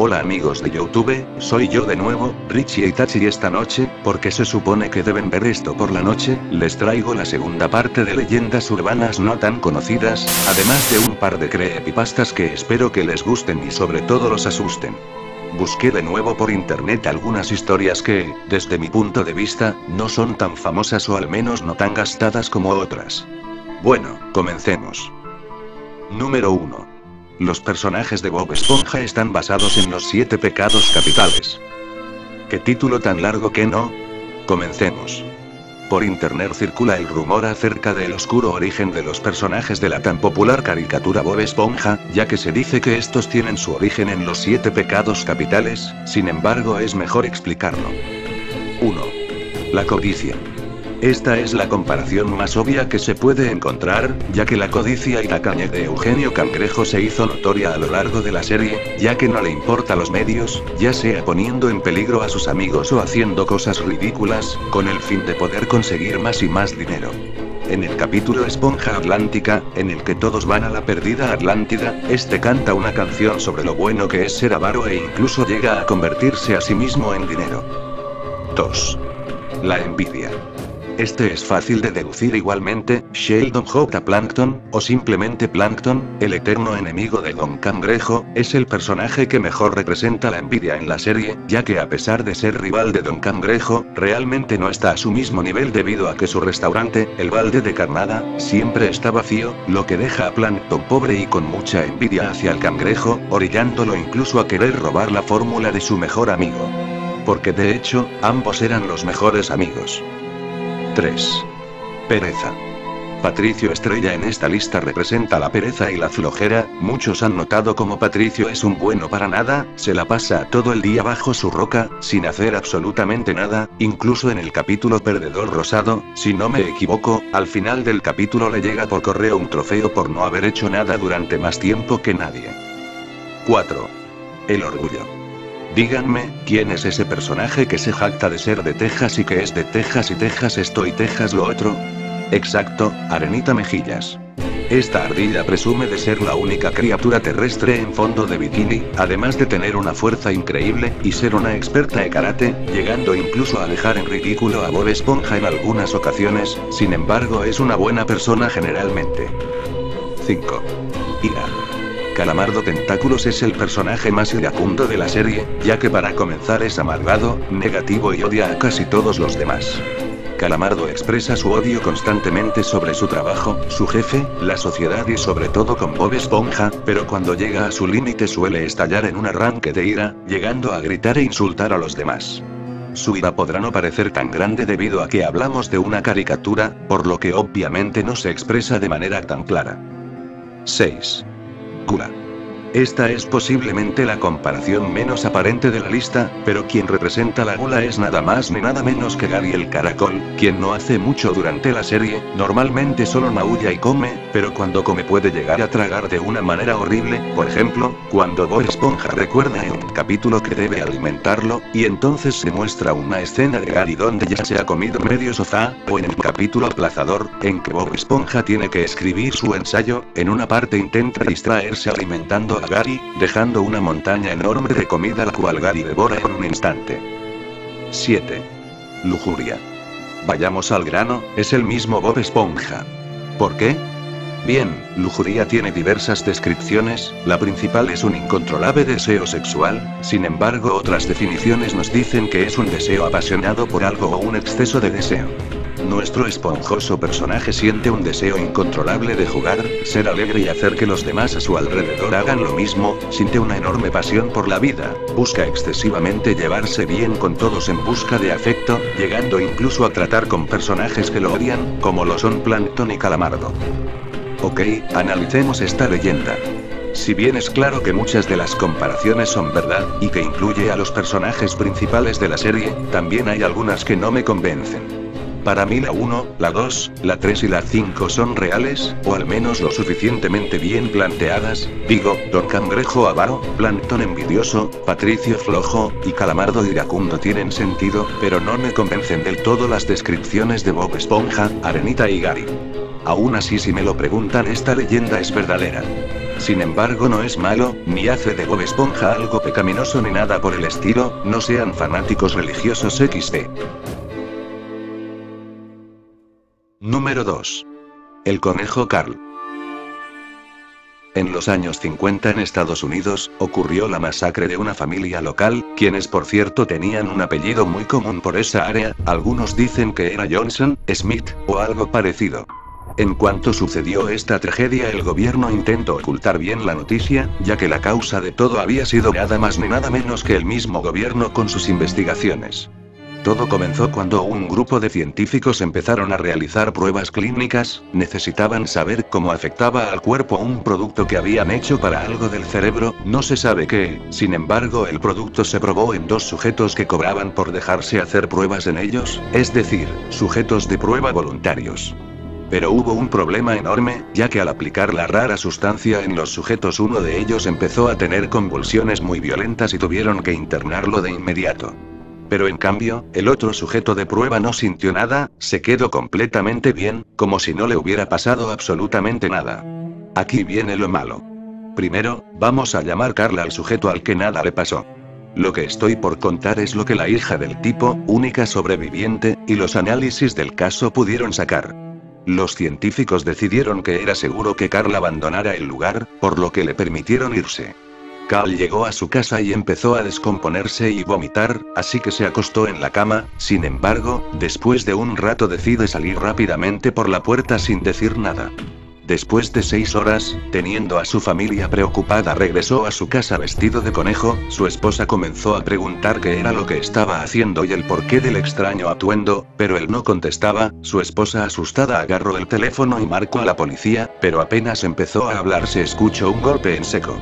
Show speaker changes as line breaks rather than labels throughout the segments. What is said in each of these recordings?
Hola amigos de YouTube, soy yo de nuevo, Richie Itachi, y esta noche, porque se supone que deben ver esto por la noche, les traigo la segunda parte de leyendas urbanas no tan conocidas, además de un par de creepypastas que espero que les gusten y sobre todo los asusten. Busqué de nuevo por internet algunas historias que, desde mi punto de vista, no son tan famosas o al menos no tan gastadas como otras. Bueno, comencemos. Número 1. Los personajes de Bob Esponja están basados en los 7 pecados capitales. ¿Qué título tan largo que no? Comencemos. Por internet circula el rumor acerca del oscuro origen de los personajes de la tan popular caricatura Bob Esponja, ya que se dice que estos tienen su origen en los 7 pecados capitales, sin embargo es mejor explicarlo. 1. La codicia. Esta es la comparación más obvia que se puede encontrar, ya que la codicia y tacañez de Eugenio Cangrejo se hizo notoria a lo largo de la serie, ya que no le importa los medios, ya sea poniendo en peligro a sus amigos o haciendo cosas ridículas, con el fin de poder conseguir más y más dinero. En el capítulo Esponja Atlántica, en el que todos van a la perdida Atlántida, este canta una canción sobre lo bueno que es ser avaro e incluso llega a convertirse a sí mismo en dinero. 2. La envidia. Este es fácil de deducir igualmente, Sheldon J. Plankton, o simplemente Plankton, el eterno enemigo de Don Cangrejo, es el personaje que mejor representa la envidia en la serie, ya que a pesar de ser rival de Don Cangrejo, realmente no está a su mismo nivel debido a que su restaurante, el Balde de Carnada, siempre está vacío, lo que deja a Plankton pobre y con mucha envidia hacia el cangrejo, orillándolo incluso a querer robar la fórmula de su mejor amigo. Porque de hecho, ambos eran los mejores amigos. 3. Pereza. Patricio Estrella en esta lista representa la pereza y la flojera. Muchos han notado como Patricio es un bueno para nada, se la pasa todo el día bajo su roca, sin hacer absolutamente nada, incluso en el capítulo Perdedor Rosado, si no me equivoco, al final del capítulo le llega por correo un trofeo por no haber hecho nada durante más tiempo que nadie. 4. El orgullo. Díganme, ¿quién es ese personaje que se jacta de ser de Texas y que es de Texas y Texas esto y Texas lo otro? Exacto, Arenita Mejillas. Esta ardilla presume de ser la única criatura terrestre en fondo de bikini, además de tener una fuerza increíble, y ser una experta en karate, llegando incluso a dejar en ridículo a Bob Esponja en algunas ocasiones, sin embargo es una buena persona generalmente. 5. Ira. Calamardo Tentáculos es el personaje más iracundo de la serie, ya que para comenzar es amargado, negativo y odia a casi todos los demás. Calamardo expresa su odio constantemente sobre su trabajo, su jefe, la sociedad y sobre todo con Bob Esponja, pero cuando llega a su límite suele estallar en un arranque de ira, llegando a gritar e insultar a los demás. Su ira podrá no parecer tan grande debido a que hablamos de una caricatura, por lo que obviamente no se expresa de manera tan clara. 6. Gula. Esta es posiblemente la comparación menos aparente de la lista, pero quien representa la gula es nada más ni nada menos que Gary el caracol, quien no hace mucho durante la serie, normalmente solo maulla y come, pero cuando come puede llegar a tragar de una manera horrible, por ejemplo, cuando Bob Esponja recuerda en un capítulo que debe alimentarlo, y entonces se muestra una escena de Gary donde ya se ha comido medio sofá, o en un capítulo aplazador, en que Bob Esponja tiene que escribir su ensayo, en una parte intenta distraerse alimentando a Gary, dejando una montaña enorme de comida la cual Gary devora en un instante. 7. Lujuria. Vayamos al grano, es el mismo Bob Esponja. ¿Por qué? Bien, lujuria tiene diversas descripciones, la principal es un incontrolable deseo sexual, sin embargo otras definiciones nos dicen que es un deseo apasionado por algo o un exceso de deseo. Nuestro esponjoso personaje siente un deseo incontrolable de jugar, ser alegre y hacer que los demás a su alrededor hagan lo mismo, siente una enorme pasión por la vida, busca excesivamente llevarse bien con todos en busca de afecto, llegando incluso a tratar con personajes que lo odian, como lo son Plankton y Calamardo. Ok, analicemos esta leyenda. Si bien es claro que muchas de las comparaciones son verdad, y que incluye a los personajes principales de la serie, también hay algunas que no me convencen. Para mí la 1, la 2, la 3 y la 5 son reales, o al menos lo suficientemente bien planteadas, digo, Don Cangrejo avaro, Plankton envidioso, Patricio flojo, y Calamardo iracundo tienen sentido, pero no me convencen del todo las descripciones de Bob Esponja, Arenita y Gary. Aún así si me lo preguntan esta leyenda es verdadera. Sin embargo no es malo, ni hace de Bob Esponja algo pecaminoso ni nada por el estilo, no sean fanáticos religiosos XD. Número 2. El conejo Carl. En los años 50 en Estados Unidos, ocurrió la masacre de una familia local, quienes por cierto tenían un apellido muy común por esa área, algunos dicen que era Johnson, Smith, o algo parecido. En cuanto sucedió esta tragedia, el gobierno intentó ocultar bien la noticia, ya que la causa de todo había sido nada más ni nada menos que el mismo gobierno con sus investigaciones. Todo comenzó cuando un grupo de científicos empezaron a realizar pruebas clínicas, necesitaban saber cómo afectaba al cuerpo un producto que habían hecho para algo del cerebro, no se sabe qué, sin embargo el producto se probó en 2 sujetos que cobraban por dejarse hacer pruebas en ellos, es decir, sujetos de prueba voluntarios. Pero hubo un problema enorme, ya que al aplicar la rara sustancia en los sujetos uno de ellos empezó a tener convulsiones muy violentas y tuvieron que internarlo de inmediato. Pero en cambio, el otro sujeto de prueba no sintió nada, se quedó completamente bien, como si no le hubiera pasado absolutamente nada. Aquí viene lo malo. Primero, vamos a llamar Carla al sujeto al que nada le pasó. Lo que estoy por contar es lo que la hija del tipo, única sobreviviente, y los análisis del caso pudieron sacar. Los científicos decidieron que era seguro que Carl abandonara el lugar, por lo que le permitieron irse. Carl llegó a su casa y empezó a descomponerse y vomitar, así que se acostó en la cama, sin embargo, después de un rato decide salir rápidamente por la puerta sin decir nada. Después de 6 horas, teniendo a su familia preocupada, regresó a su casa vestido de conejo, su esposa comenzó a preguntar qué era lo que estaba haciendo y el porqué del extraño atuendo, pero él no contestaba, su esposa asustada agarró el teléfono y marcó a la policía, pero apenas empezó a hablar se escuchó un golpe en seco.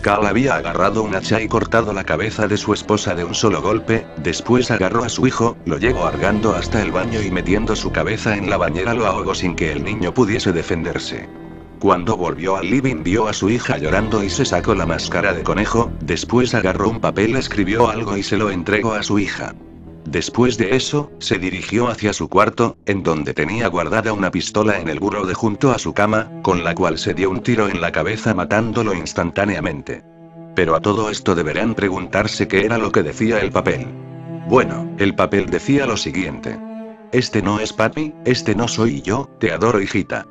Carl había agarrado un hacha y cortado la cabeza de su esposa de un solo golpe, después agarró a su hijo, lo llevó cargando hasta el baño y metiendo su cabeza en la bañera lo ahogó sin que el niño pudiese defenderse. Cuando volvió al living vio a su hija llorando y se sacó la máscara de conejo, después agarró un papel, escribió algo y se lo entregó a su hija. Después de eso, se dirigió hacia su cuarto, en donde tenía guardada una pistola en el buró de junto a su cama, con la cual se dio un tiro en la cabeza matándolo instantáneamente. Pero a todo esto deberán preguntarse qué era lo que decía el papel. Bueno, el papel decía lo siguiente. Este no es papi, este no soy yo, te adoro hijita.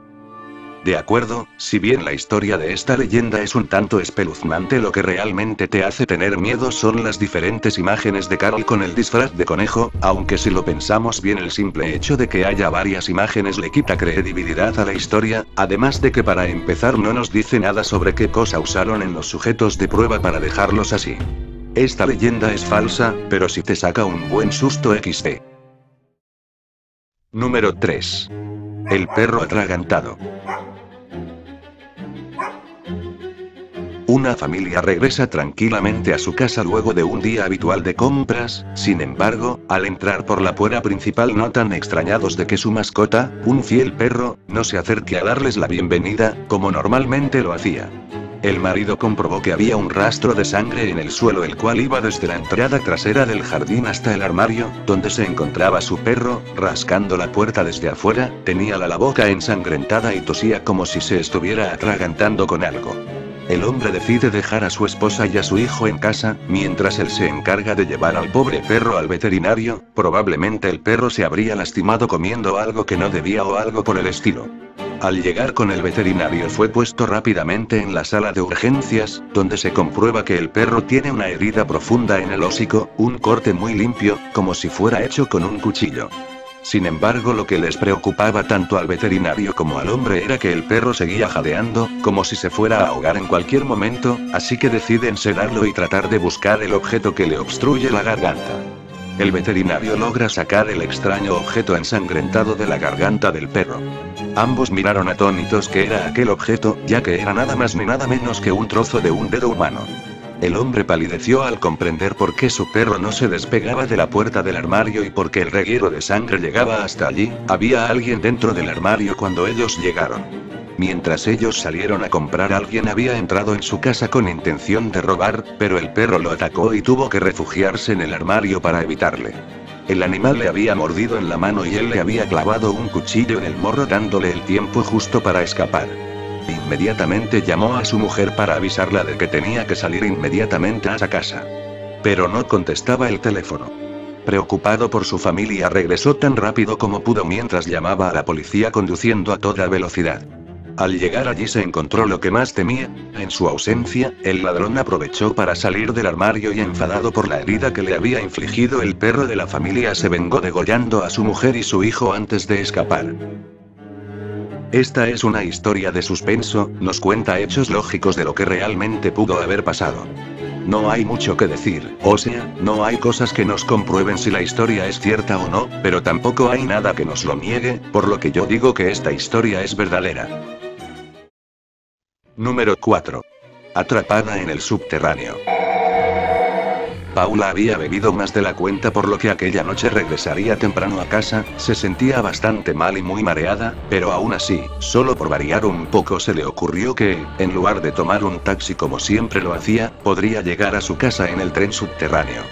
De acuerdo, si bien la historia de esta leyenda es un tanto espeluznante, lo que realmente te hace tener miedo son las diferentes imágenes de Carl con el disfraz de conejo, aunque si lo pensamos bien el simple hecho de que haya varias imágenes le quita credibilidad a la historia, además de que para empezar no nos dice nada sobre qué cosa usaron en los sujetos de prueba para dejarlos así. Esta leyenda es falsa, pero sí te saca un buen susto XD. Número 3. El perro atragantado. Una familia regresa tranquilamente a su casa luego de un día habitual de compras, sin embargo, al entrar por la puerta principal notan extrañados de que su mascota, un fiel perro, no se acerque a darles la bienvenida, como normalmente lo hacía. El marido comprobó que había un rastro de sangre en el suelo, el cual iba desde la entrada trasera del jardín hasta el armario, donde se encontraba su perro, rascando la puerta desde afuera, tenía la boca ensangrentada y tosía como si se estuviera atragantando con algo. El hombre decide dejar a su esposa y a su hijo en casa, mientras él se encarga de llevar al pobre perro al veterinario, probablemente el perro se habría lastimado comiendo algo que no debía o algo por el estilo. Al llegar con el veterinario fue puesto rápidamente en la sala de urgencias, donde se comprueba que el perro tiene una herida profunda en el hocico, un corte muy limpio, como si fuera hecho con un cuchillo. Sin embargo, lo que les preocupaba tanto al veterinario como al hombre era que el perro seguía jadeando, como si se fuera a ahogar en cualquier momento, así que deciden sedarlo y tratar de buscar el objeto que le obstruye la garganta. El veterinario logra sacar el extraño objeto ensangrentado de la garganta del perro. Ambos miraron atónitos qué era aquel objeto, ya que era nada más ni nada menos que un trozo de un dedo humano. El hombre palideció al comprender por qué su perro no se despegaba de la puerta del armario y por qué el reguero de sangre llegaba hasta allí. Había alguien dentro del armario cuando ellos llegaron. Mientras ellos salieron a comprar, alguien había entrado en su casa con intención de robar, pero el perro lo atacó y tuvo que refugiarse en el armario para evitarle. El animal le había mordido en la mano y él le había clavado un cuchillo en el morro dándole el tiempo justo para escapar. inmediatamente llamó a su mujer para avisarla de que tenía que salir inmediatamente a casa. Pero no contestaba el teléfono. Preocupado por su familia, regresó tan rápido como pudo mientras llamaba a la policía conduciendo a toda velocidad. Al llegar allí se encontró lo que más temía: en su ausencia, el ladrón aprovechó para salir del armario y, enfadado por la herida que le había infligido el perro de la familia, se vengó degollando a su mujer y su hijo antes de escapar. Esta es una historia de suspenso, nos cuenta hechos lógicos de lo que realmente pudo haber pasado. No hay mucho que decir, o sea, no hay cosas que nos comprueben si la historia es cierta o no, pero tampoco hay nada que nos lo niegue, por lo que yo digo que esta historia es verdadera. Número 4. Atrapada en el subterráneo. Paula había bebido más de la cuenta, por lo que aquella noche regresaría temprano a casa. Se sentía bastante mal y muy mareada, pero aún así, solo por variar un poco, se le ocurrió que, en lugar de tomar un taxi como siempre lo hacía, podría llegar a su casa en el tren subterráneo.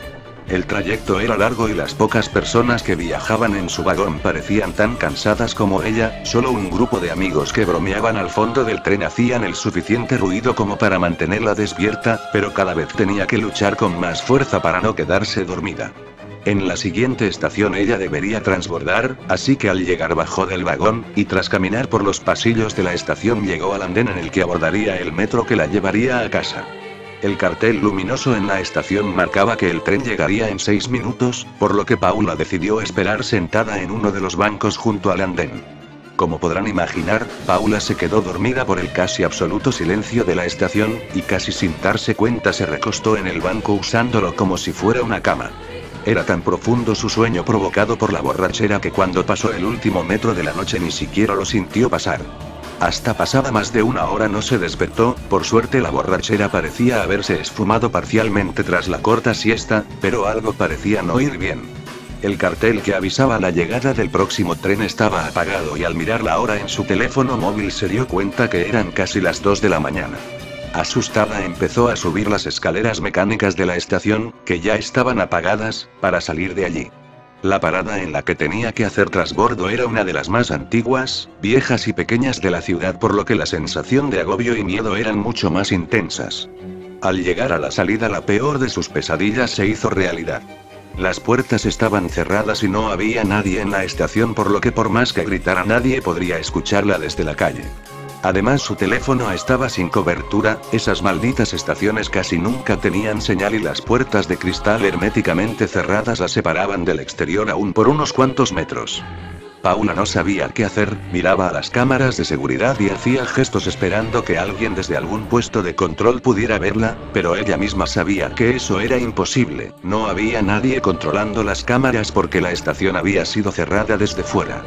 El trayecto era largo y las pocas personas que viajaban en su vagón parecían tan cansadas como ella. Solo un grupo de amigos que bromeaban al fondo del tren hacían el suficiente ruido como para mantenerla despierta, pero cada vez tenía que luchar con más fuerza para no quedarse dormida. En la siguiente estación ella debería transbordar, así que al llegar bajó del vagón, y tras caminar por los pasillos de la estación llegó al andén en el que abordaría el metro que la llevaría a casa. El cartel luminoso en la estación marcaba que el tren llegaría en 6 minutos, por lo que Paula decidió esperar sentada en uno de los bancos junto al andén. Como podrán imaginar, Paula se quedó dormida por el casi absoluto silencio de la estación, y casi sin darse cuenta se recostó en el banco usándolo como si fuera una cama. Era tan profundo su sueño provocado por la borrachera que cuando pasó el último metro de la noche ni siquiera lo sintió pasar. Hasta pasada más de una hora no se despertó. Por suerte la borrachera parecía haberse esfumado parcialmente tras la corta siesta, pero algo parecía no ir bien. El cartel que avisaba la llegada del próximo tren estaba apagado y al mirar la hora en su teléfono móvil se dio cuenta que eran casi las 2 de la mañana. Asustada empezó a subir las escaleras mecánicas de la estación, que ya estaban apagadas, para salir de allí. La parada en la que tenía que hacer transbordo era una de las más antiguas, viejas y pequeñas de la ciudad, por lo que la sensación de agobio y miedo eran mucho más intensas. Al llegar a la salida, la peor de sus pesadillas se hizo realidad. Las puertas estaban cerradas y no había nadie en la estación, por lo que por más que gritara nadie podría escucharla desde la calle. Además su teléfono estaba sin cobertura, esas malditas estaciones casi nunca tenían señal y las puertas de cristal herméticamente cerradas la separaban del exterior aún por unos cuantos metros. Paula no sabía qué hacer, miraba a las cámaras de seguridad y hacía gestos esperando que alguien desde algún puesto de control pudiera verla, pero ella misma sabía que eso era imposible. No había nadie controlando las cámaras porque la estación había sido cerrada desde fuera.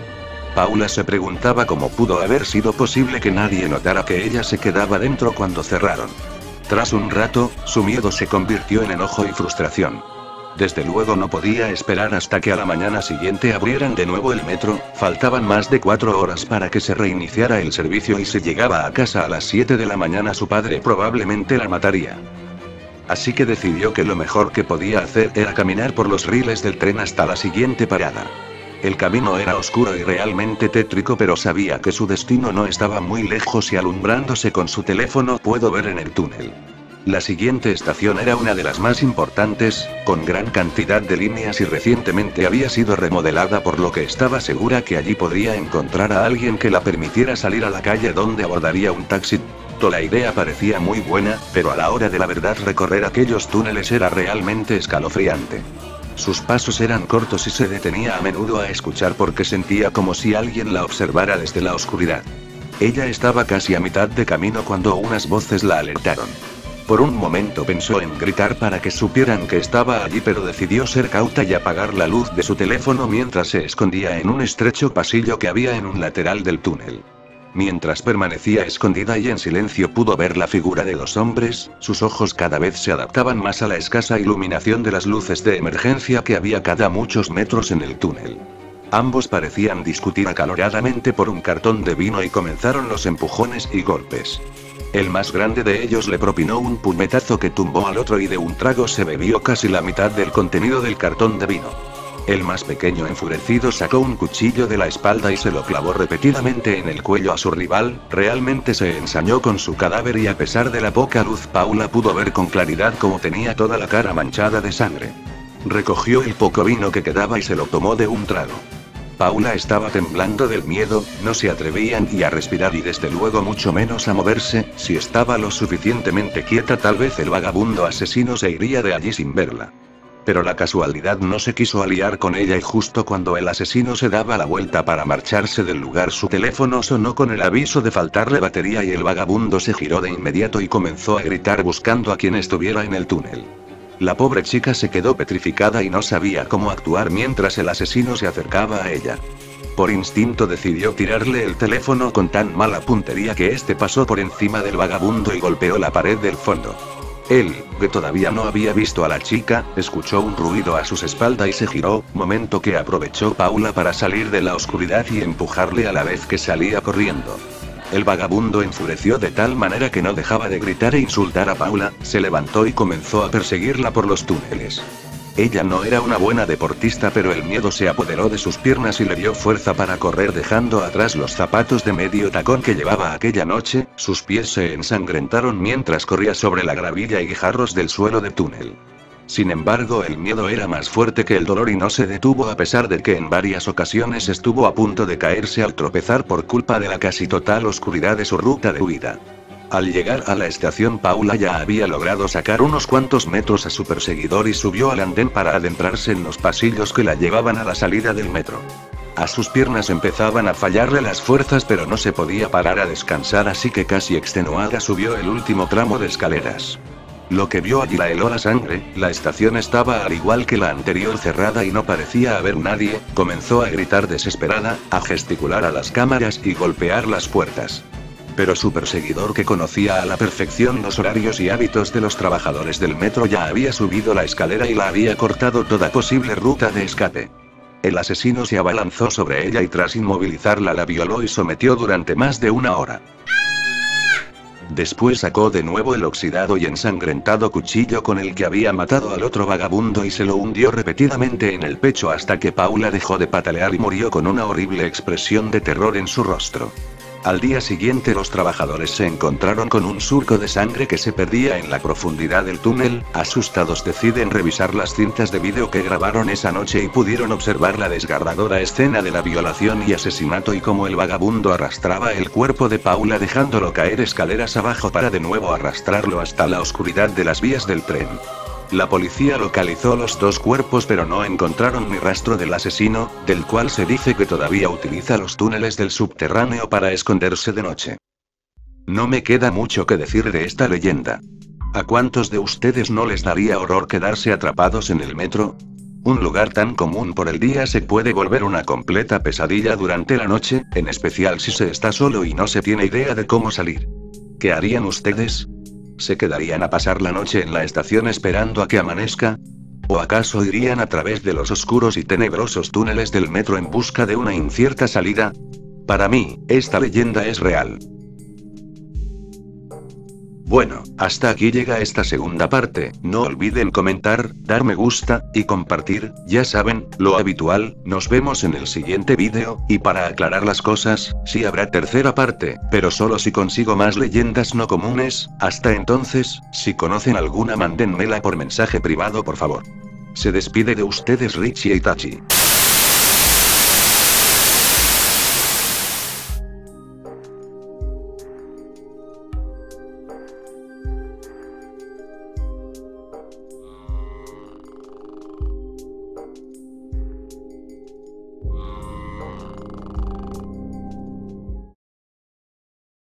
Paula se preguntaba cómo pudo haber sido posible que nadie notara que ella se quedaba dentro cuando cerraron. Tras un rato, su miedo se convirtió en enojo y frustración. Desde luego no podía esperar hasta que a la mañana siguiente abrieran de nuevo el metro. Faltaban más de 4 horas para que se reiniciara el servicio y si llegaba a casa a las 7 de la mañana su padre probablemente la mataría. Así que decidió que lo mejor que podía hacer era caminar por los rieles del tren hasta la siguiente parada. El camino era oscuro y realmente tétrico, pero sabía que su destino no estaba muy lejos y alumbrándose con su teléfono pudo ver en el túnel. La siguiente estación era una de las más importantes, con gran cantidad de líneas y recientemente había sido remodelada, por lo que estaba segura que allí podría encontrar a alguien que la permitiera salir a la calle donde abordaría un taxi. La idea parecía muy buena, pero a la hora de la verdad recorrer aquellos túneles era realmente escalofriante. Sus pasos eran cortos y se detenía a menudo a escuchar porque sentía como si alguien la observara desde la oscuridad. Ella estaba casi a mitad de camino cuando unas voces la alertaron. Por un momento pensó en gritar para que supieran que estaba allí, pero decidió ser cauta y apagar la luz de su teléfono mientras se escondía en un estrecho pasillo que había en un lateral del túnel. Mientras permanecía escondida y en silencio pudo ver la figura de 2 hombres. Sus ojos cada vez se adaptaban más a la escasa iluminación de las luces de emergencia que había cada muchos metros en el túnel. Ambos parecían discutir acaloradamente por un cartón de vino y comenzaron los empujones y golpes. El más grande de ellos le propinó un puñetazo que tumbó al otro y de un trago se bebió casi la mitad del contenido del cartón de vino. El más pequeño enfurecido sacó un cuchillo de la espalda y se lo clavó repetidamente en el cuello a su rival, realmente se ensañó con su cadáver y a pesar de la poca luz Paula pudo ver con claridad cómo tenía toda la cara manchada de sangre. Recogió el poco vino que quedaba y se lo tomó de un trago. Paula estaba temblando del miedo, no se atrevía ni a respirar y desde luego mucho menos a moverse. Si estaba lo suficientemente quieta tal vez el vagabundo asesino se iría de allí sin verla. Pero la casualidad no se quiso aliar con ella y justo cuando el asesino se daba la vuelta para marcharse del lugar su teléfono sonó con el aviso de faltarle batería y el vagabundo se giró de inmediato y comenzó a gritar buscando a quien estuviera en el túnel. La pobre chica se quedó petrificada y no sabía cómo actuar mientras el asesino se acercaba a ella. Por instinto decidió tirarle el teléfono con tan mala puntería que este pasó por encima del vagabundo y golpeó la pared del fondo. Él, que todavía no había visto a la chica, escuchó un ruido a sus espaldas y se giró, momento que aprovechó Paula para salir de la oscuridad y empujarle a la vez que salía corriendo. El vagabundo enfureció de tal manera que no dejaba de gritar e insultar a Paula, se levantó y comenzó a perseguirla por los túneles. Ella no era una buena deportista pero el miedo se apoderó de sus piernas y le dio fuerza para correr dejando atrás los zapatos de medio tacón que llevaba aquella noche, sus pies se ensangrentaron mientras corría sobre la gravilla y guijarros del suelo del túnel. Sin embargo, el miedo era más fuerte que el dolor y no se detuvo a pesar de que en varias ocasiones estuvo a punto de caerse al tropezar por culpa de la casi total oscuridad de su ruta de huida. Al llegar a la estación Paula ya había logrado sacar unos cuantos metros a su perseguidor y subió al andén para adentrarse en los pasillos que la llevaban a la salida del metro. A sus piernas empezaban a fallarle las fuerzas pero no se podía parar a descansar así que casi extenuada subió el último tramo de escaleras. Lo que vio allí la heló la sangre, la estación estaba al igual que la anterior cerrada y no parecía haber nadie, comenzó a gritar desesperada, a gesticular a las cámaras y golpear las puertas. Pero su perseguidor que conocía a la perfección los horarios y hábitos de los trabajadores del metro ya había subido la escalera y la había cortado toda posible ruta de escape. El asesino se abalanzó sobre ella y tras inmovilizarla la violó y sometió durante más de una hora. Después sacó de nuevo el oxidado y ensangrentado cuchillo con el que había matado al otro vagabundo y se lo hundió repetidamente en el pecho hasta que Paula dejó de patalear y murió con una horrible expresión de terror en su rostro. Al día siguiente los trabajadores se encontraron con un surco de sangre que se perdía en la profundidad del túnel. Asustados deciden revisar las cintas de vídeo que grabaron esa noche y pudieron observar la desgarradora escena de la violación y asesinato y cómo el vagabundo arrastraba el cuerpo de Paula dejándolo caer escaleras abajo para de nuevo arrastrarlo hasta la oscuridad de las vías del tren. La policía localizó los dos cuerpos pero no encontraron ni rastro del asesino, del cual se dice que todavía utiliza los túneles del subterráneo para esconderse de noche. No me queda mucho que decir de esta leyenda. ¿A cuántos de ustedes no les daría horror quedarse atrapados en el metro? Un lugar tan común por el día se puede volver una completa pesadilla durante la noche, en especial si se está solo y no se tiene idea de cómo salir. ¿Qué harían ustedes? ¿Se quedarían a pasar la noche en la estación esperando a que amanezca? ¿O acaso irían a través de los oscuros y tenebrosos túneles del metro en busca de una incierta salida? Para mí, esta leyenda es real. Bueno, hasta aquí llega esta segunda parte, no olviden comentar, dar me gusta, y compartir, ya saben, lo habitual. Nos vemos en el siguiente vídeo, y para aclarar las cosas, sí habrá tercera parte, pero solo si consigo más leyendas no comunes. Hasta entonces, si conocen alguna mándenmela por mensaje privado por favor. Se despide de ustedes Richie Itachi.